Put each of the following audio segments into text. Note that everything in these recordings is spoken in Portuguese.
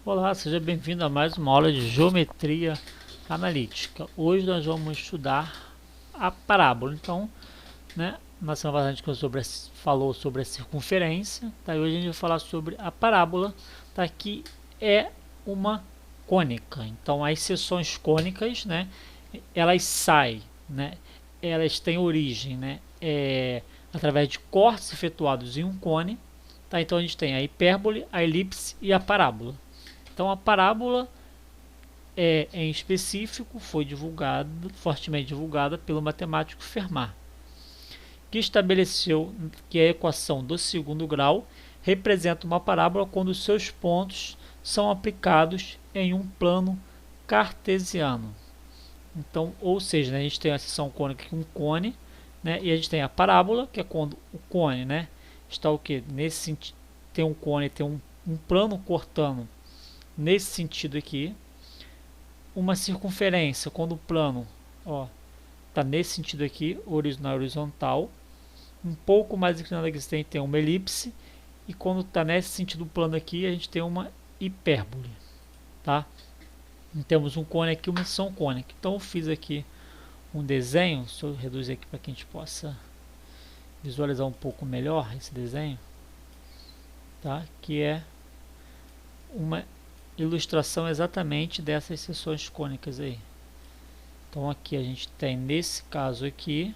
Olá, seja bem-vindo a mais uma aula de Geometria Analítica. Hoje nós vamos estudar a parábola. Então, na semana passada a gente falou sobre a circunferência, tá? E hoje a gente vai falar sobre a parábola, tá? Que é uma cônica. Então, as seções cônicas, elas saem, elas têm origem, através de cortes efetuados em um cone, tá? Então, a gente tem a hipérbole, a elipse e a parábola. Então a parábola em específico foi fortemente divulgada pelo matemático Fermat, que estabeleceu que a equação do segundo grau representa uma parábola quando os seus pontos são aplicados em um plano cartesiano. Então, ou seja, a gente tem a seção cônica aqui, um cone, e a gente tem a parábola, que é quando o cone, está o que? Nesse sentido, tem um cone, tem um plano cortando nesse sentido aqui, uma circunferência quando o plano está nesse sentido aqui, na horizontal, um pouco mais inclinado aqui, você tem uma elipse, e quando está nesse sentido plano aqui, a gente tem uma hipérbole, tá? Temos um cone aqui, uma seção cônica. Então eu fiz aqui um desenho, se eu reduzir aqui para que a gente possa visualizar um pouco melhor esse desenho, tá? Que é uma ilustração exatamente dessas seções cônicas aí. Então aqui a gente tem, nesse caso aqui,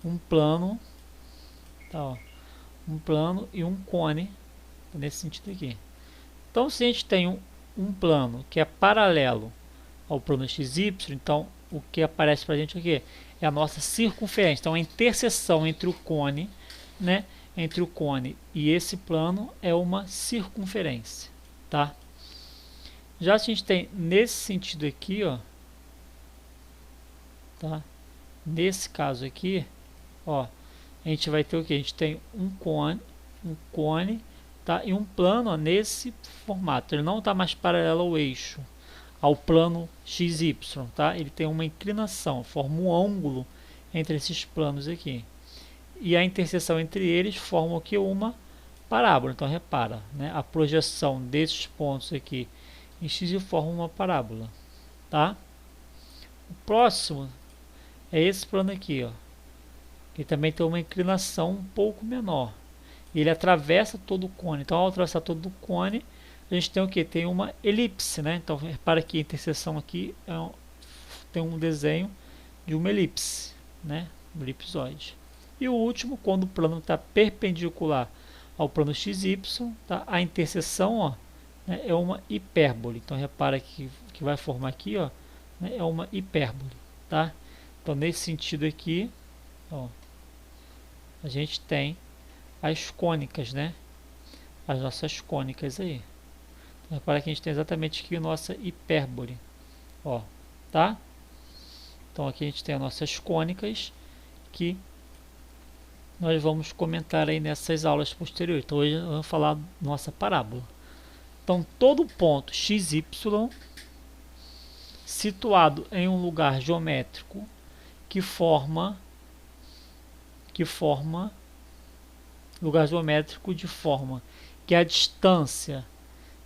um plano, tá, um plano e um cone, nesse sentido aqui. Então se a gente tem um plano que é paralelo ao plano XY, então o que aparece para a gente aqui é a nossa circunferência. Então a interseção entre o cone, entre o cone e esse plano é uma circunferência, tá? Já se a gente tem nesse sentido aqui, tá? Nesse caso aqui, a gente vai ter o que? A gente tem um cone, tá? E um plano, nesse formato. Ele não está mais paralelo ao eixo, ao plano XY, tá? Ele tem uma inclinação, forma um ângulo entre esses planos aqui. E a interseção entre eles forma o que? Uma parábola. Então repara, a projeção desses pontos aqui em x forma uma parábola, tá? O próximo é esse plano aqui, que também tem uma inclinação um pouco menor. Ele atravessa todo o cone. Então ao atravessar todo o cone, a gente tem o que? Tem uma elipse, Então repara que a interseção aqui tem um desenho de uma elipse, um elipsoide. E o último, quando o plano está perpendicular ao plano XY, tá? A interseção é uma hipérbole. Então repara que vai formar aqui é uma hipérbole. Tá? Então nesse sentido aqui, a gente tem as cônicas, as nossas cônicas aí. Então, repara que a gente tem exatamente aqui a nossa hipérbole. Tá? Então aqui a gente tem as nossas cônicas que nós vamos comentar aí nessas aulas posteriores. Então hoje nós vamos falar da nossa parábola. Então todo ponto XY situado em um lugar geométrico que forma lugar geométrico de forma que a distância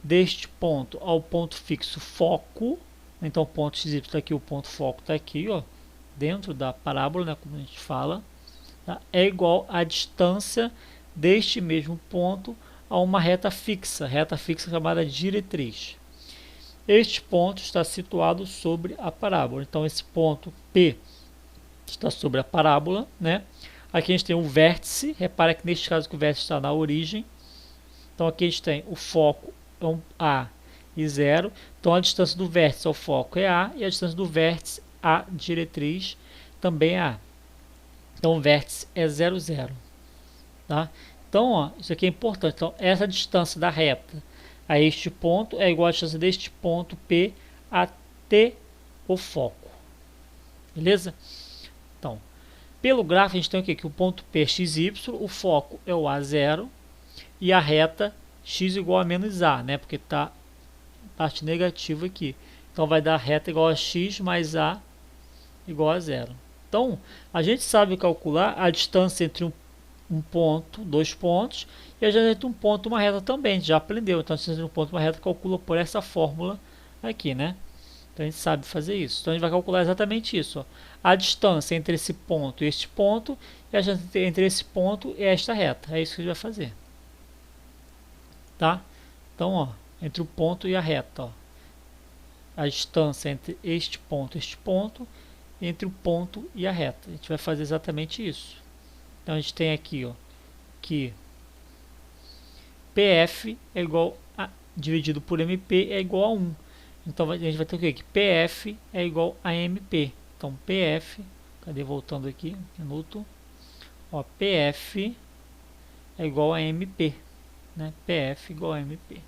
deste ponto ao ponto fixo foco, então o ponto XY está aqui, o ponto foco está aqui, dentro da parábola, como a gente fala, tá? É igual à distância deste mesmo ponto a uma reta fixa chamada diretriz. Este ponto está situado sobre a parábola. Então esse ponto P está sobre a parábola, Aqui a gente tem um vértice. Repara que neste caso que o vértice está na origem. Então aqui a gente tem o foco é um A e 0. Então a distância do vértice ao foco é A e a distância do vértice à diretriz também é A. Então o vértice é 0, 0. Tá? Então isso aqui é importante. Então essa distância da reta a este ponto é igual à distância deste ponto P até o foco. Beleza? Então, pelo gráfico a gente tem o quê? Que o ponto P é XY, o foco é o A0 e a reta x igual a menos A, porque está parte negativa aqui. Então vai dar reta igual a x mais A igual a 0. Então, a gente sabe calcular a distância entre um ponto, 2 pontos, e a gente um ponto, uma reta também, a gente já aprendeu. Então, se a gente um ponto, uma reta, calcula por essa fórmula aqui, né? Então, a gente sabe fazer isso. Então, a gente vai calcular exatamente isso, ó. A distância entre esse ponto e este ponto, e a distância entre esse ponto e esta reta. É isso que a gente vai fazer. Tá? Então, ó, entre o ponto e a reta, ó. A distância entre este ponto e este ponto, entre o ponto e a reta. A gente vai fazer exatamente isso. Então, a gente tem aqui, ó, que PF é igual a, dividido por MP é igual a 1. Então, a gente vai ter o quê? Que PF é igual a MP. Então, PF, cadê, voltando aqui, um minuto. Ó, PF é igual a MP, né? PF igual a MP.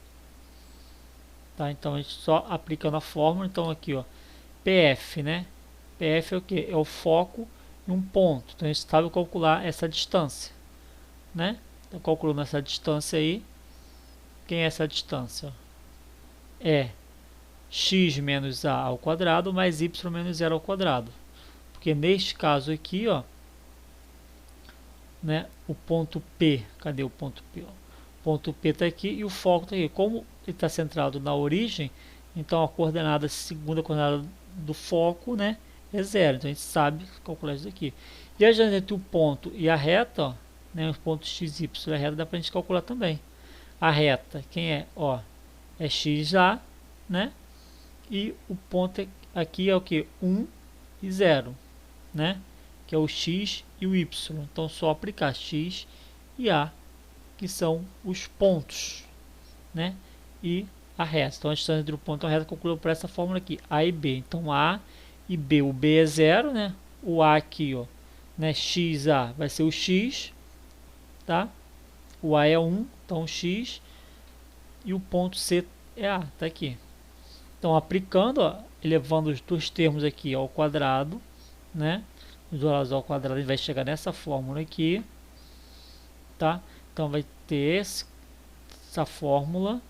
Tá? Então, a gente só aplicando a fórmula. Então, aqui, ó, PF, né? PF é o que? É o foco em um ponto. Então, a gente sabe calcular essa distância, né? Então, calculando essa distância aí, quem é essa distância? É x menos a ao quadrado mais y menos zero ao quadrado. Porque neste caso aqui, ó, né, o ponto P, cadê o ponto P? Ó? O ponto P está aqui e o foco está aqui. Como ele está centrado na origem, então a coordenada, segunda coordenada do foco, né, é zero. Então a gente sabe calcular isso aqui. E a gente entre o ponto e a reta, ó, né, os pontos x, y e a reta dá para a gente calcular também. A reta, quem é? Ó, é xa, né? E o ponto aqui é o que? 1 e 0, né? Que é o x e o y. Então, só aplicar x e a, que são os pontos, né? E a reta. Então, a distância entre o ponto e a reta calcula por essa fórmula aqui, a e b. Então, a e b, o b é 0, né? O a aqui, ó, né? xa vai ser o x, tá? O a é 1, então x, e o ponto C é A, tá aqui. Então, aplicando, ó, elevando os dois termos aqui ao quadrado, né? Os dois lados ao quadrado, a gente vai chegar nessa fórmula aqui, tá? Então, vai ter essa fórmula,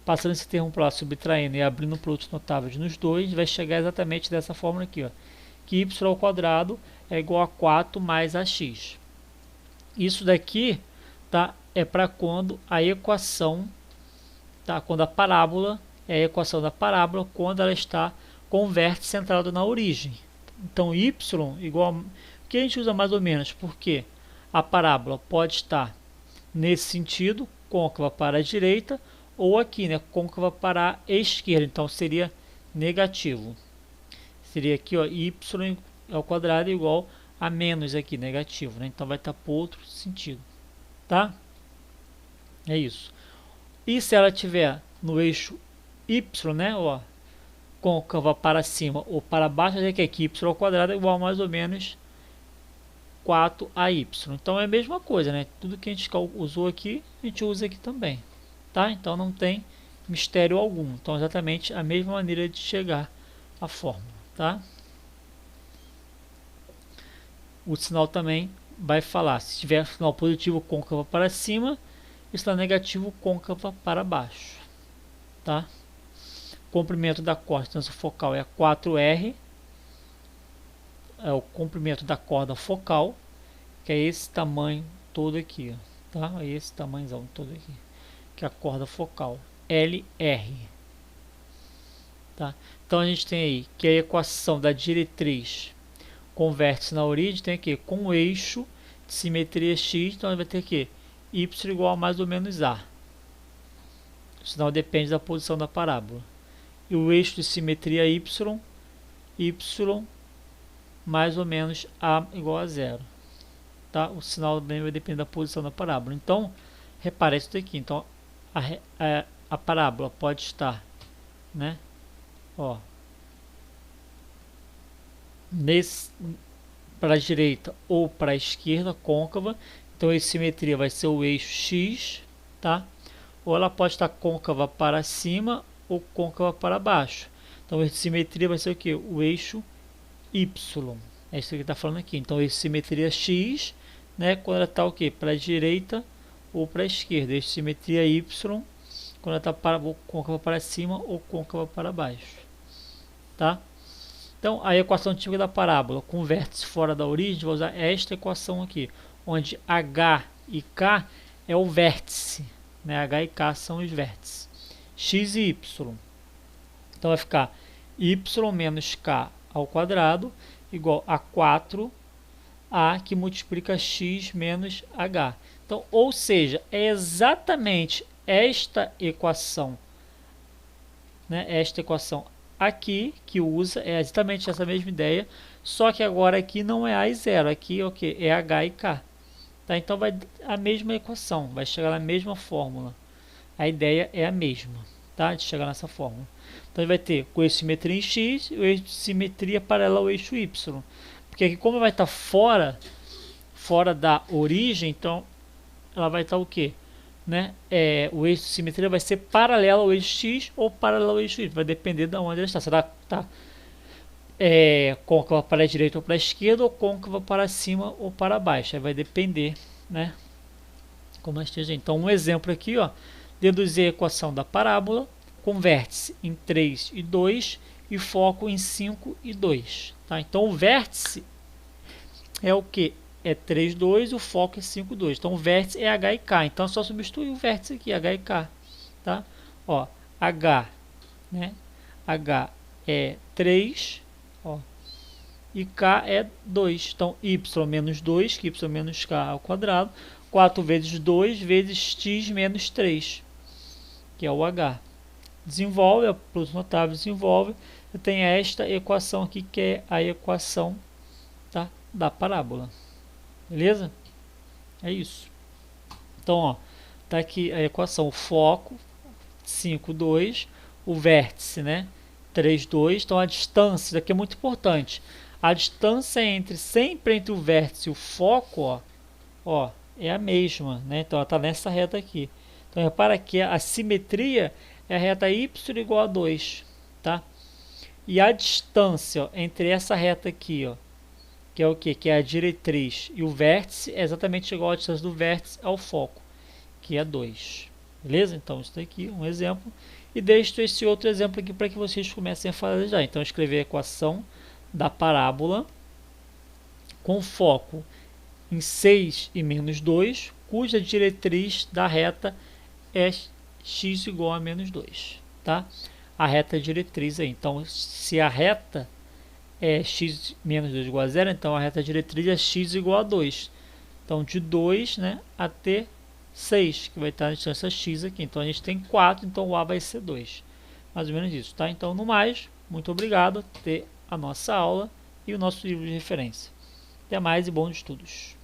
passando esse termo para lá, subtraindo e abrindo produtos notáveis nos dois, vai chegar exatamente dessa fórmula aqui, ó, que y ao quadrado é igual a 4 mais ax. Isso daqui, tá, é para quando a equação, tá, quando a parábola é a equação da parábola quando ela está com o vértice centrado na origem. Então, y igual a, que a gente usa mais ou menos, porque a parábola pode estar nesse sentido, côncava para a direita, ou aqui, né, côncava para a esquerda. Então, seria negativo. Seria aqui, ó, y ao quadrado igual a menos aqui, negativo, né? Então, vai estar para outro sentido, tá? É isso. E se ela tiver no eixo y, né, ó, côncava para cima ou para baixo, a gente quer que y ao quadrado é igual a mais ou menos 4ay. Então é a mesma coisa, né? Tudo que a gente usou aqui, a gente usa aqui também, tá? Então não tem mistério algum. Então exatamente a mesma maneira de chegar à fórmula, tá? O sinal também vai falar, se tiver sinal positivo côncava para cima, e sinal negativo côncava para baixo, tá? Comprimento da corda, distância focal é 4R, é o comprimento da corda focal, que é esse tamanho todo aqui, ó, tá? É esse tamanhozão todo aqui, que é a corda focal, LR, tá? Então a gente tem aí que a equação da diretriz com vértice na origem tem aqui com o eixo de simetria x, então vai ter aqui y igual a mais ou menos a. O sinal depende da posição da parábola. E o eixo de simetria y mais ou menos a igual a 0. Tá? O sinal também vai depender da posição da parábola. Então, repare isso daqui. Então, a parábola pode estar, né, ó, para a direita ou para a esquerda, côncava. Então, a simetria vai ser o eixo x, tá? Ou ela pode estar côncava para cima ou côncava para baixo. Então, a simetria vai ser o que? O eixo y. É isso que está falando aqui. Então, a simetria x, né, quando ela está o que? Para a direita ou para a esquerda. A simetria y, quando ela está côncava para cima ou côncava para baixo. Tá? Então, a equação típica da parábola com vértice fora da origem, vai usar esta equação aqui, onde h e K é o vértice, né? H e K são os vértices. X e Y. Então vai ficar y menos k ao quadrado igual a 4a que multiplica x menos h. Então, ou seja, é exatamente esta equação, né? Esta equação aqui que usa, é exatamente essa mesma ideia, só que agora aqui não é a e 0, aqui é o que? É h e k. Tá? Então vai a mesma equação, vai chegar na mesma fórmula. A ideia é a mesma, tá? De chegar nessa fórmula. Então vai ter com eixo de simetria em x e o eixo de simetria paralela ao eixo y. Porque aqui como vai estar fora da origem, então ela vai estar o quê? Né? O eixo de simetria vai ser paralelo ao eixo x ou paralelo ao eixo y. Vai depender de onde ela está. Será que está côncava para a direita ou para a esquerda, ou côncava para cima ou para baixo. Aí vai depender, né? Como esteja. Então um exemplo aqui, ó, deduzir a equação da parábola com vértice em 3 e 2 e foco em 5 e 2. Tá? Então o vértice é o que? É 3, 2, o foco é 5, 2. Então o vértice é H e K. Então é só substituir o vértice aqui, H e K. Tá? Ó, H, né? H é 3, ó, e K é 2. Então y menos 2, que y menos K ao quadrado, 4 vezes 2 vezes x menos 3, que é o H. Desenvolve, a plus notável desenvolve, eu tenho esta equação aqui, que é a equação, tá, da parábola. Beleza? É isso. Então, ó, tá aqui a equação, o foco, 5, 2, o vértice, né, 3, 2. Então a distância, isso aqui é muito importante. A distância sempre entre o vértice e o foco, ó, é a mesma, né? Então ela está nessa reta aqui. Então repara que a simetria é a reta y igual a 2, tá? E a distância, ó, entre essa reta aqui, ó, que é o que? Que é a diretriz, e o vértice é exatamente igual à distância do vértice ao foco, que é 2. Beleza? Então isso daqui é um exemplo. E deixo esse outro exemplo aqui para que vocês comecem a fazer já. Então escrever a equação da parábola com foco em 6 e menos 2, cuja diretriz da reta é x igual a menos 2. Tá? A reta é diretriz aí. Então, se a reta é x menos 2 igual a 0, então a reta diretriz é x igual a 2. Então, de 2, né, até 6, que vai estar na distância x aqui. Então, a gente tem 4, então o A vai ser 2. Mais ou menos isso, tá? Então, no mais, muito obrigado por ter a nossa aula e o nosso livro de referência. Até mais e bons estudos.